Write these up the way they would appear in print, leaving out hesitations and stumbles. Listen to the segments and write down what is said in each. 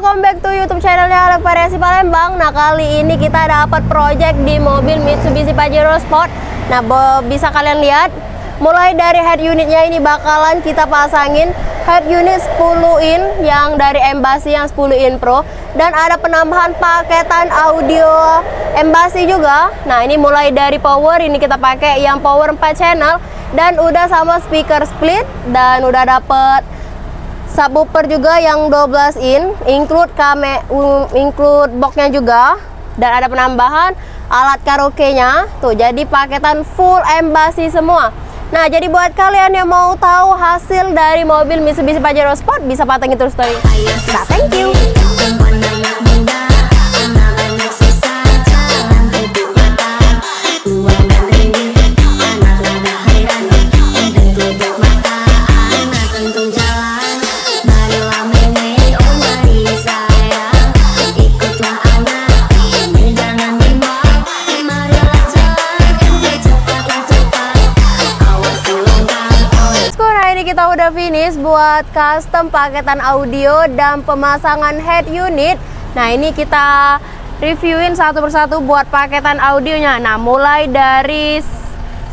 welcome back to YouTube channelnya Alex Variasi Palembang. Nah, kali ini kita dapat project di mobil Mitsubishi Pajero Sport. Nah, bisa kalian lihat, mulai dari head unitnya ini bakalan kita pasangin head unit 10 in yang dari Embassy yang 10 in Pro, dan ada penambahan paketan audio Embassy juga. Nah, ini mulai dari power, ini kita pakai yang power 4 channel, dan udah sama speaker split, dan udah dapet subwoofer juga yang 12 in, include boxnya juga, dan ada penambahan alat karaoke-nya. Tuh, jadi paketan full Embassy semua. Nah, jadi buat kalian yang mau tahu hasil dari mobil Mitsubishi Pajero Sport, bisa pantengin terus story. Nah, thank you. Kita udah finish buat custom paketan audio dan pemasangan head unit. Nah, ini kita reviewin satu persatu buat paketan audionya. Nah, mulai dari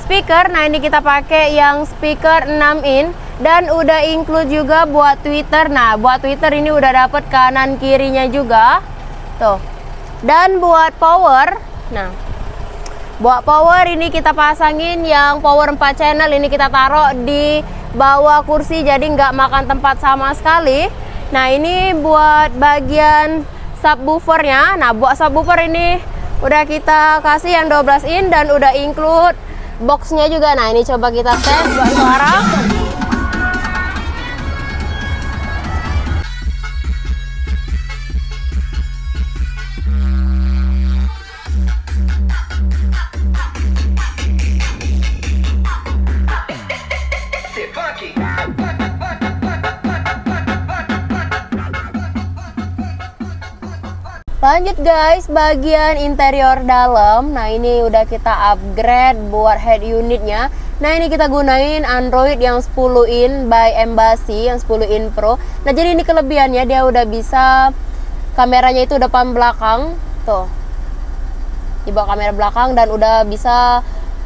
speaker. Nah, ini kita pakai yang speaker 6 in, dan udah include juga buat tweeter. Nah, buat tweeter ini udah dapet kanan kirinya juga tuh. Dan buat power, nah buat power ini kita pasangin yang power 4 channel. Ini kita taruh di bawah kursi, jadi nggak makan tempat sama sekali. Nah, ini buat bagian subwoofernya. Nah, buat subwoofer ini udah kita kasih yang 12 in dan udah include boxnya juga. Nah, ini coba kita tes buat suara. Lanjut guys, bagian interior dalam. Nah, ini udah kita upgrade buat head unitnya. Nah, ini kita gunain Android yang 10 in by Embassy yang 10 in Pro. Nah, jadi ini kelebihannya, dia udah bisa kameranya itu depan belakang tuh, dibawa kamera belakang, dan udah bisa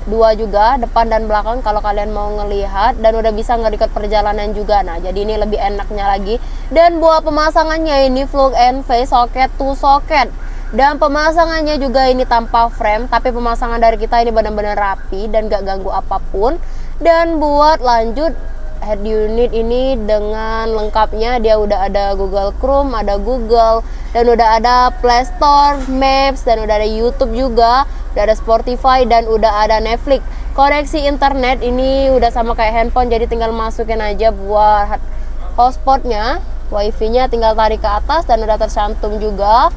dua juga, depan dan belakang kalau kalian mau ngelihat, dan udah bisa nge-record perjalanan juga. Nah, jadi ini lebih enaknya lagi. Dan buat pemasangannya ini plug and play socket to socket, dan pemasangannya juga ini tanpa frame, tapi pemasangan dari kita ini benar-benar rapi dan gak ganggu apapun. Dan buat lanjut head unit ini dengan lengkapnya, dia udah ada Google Chrome, ada Google, dan udah ada Play Store, Maps, dan udah ada YouTube juga, udah ada Spotify, dan udah ada Netflix. Koneksi internet ini udah sama kayak handphone, jadi tinggal masukin aja buat hotspotnya, wifi-nya tinggal tarik ke atas, dan udah tercantum juga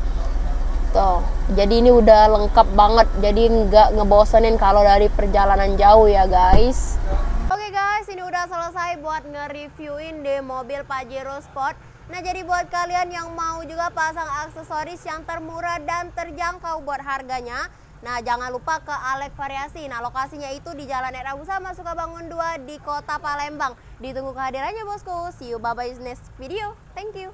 tuh. Jadi ini udah lengkap banget, jadi nggak ngebosenin kalau dari perjalanan jauh ya guys. Oke guys, ini udah selesai buat nge-reviewin di mobil Pajero Sport. Nah, jadi buat kalian yang mau juga pasang aksesoris yang termurah dan terjangkau buat harganya, nah jangan lupa ke Alex Variasi. Nah, lokasinya itu di Jalan Rabu Sama Sukabangun 2 di Kota Palembang. Ditunggu kehadirannya bosku. See you, bye bye next video. Thank you.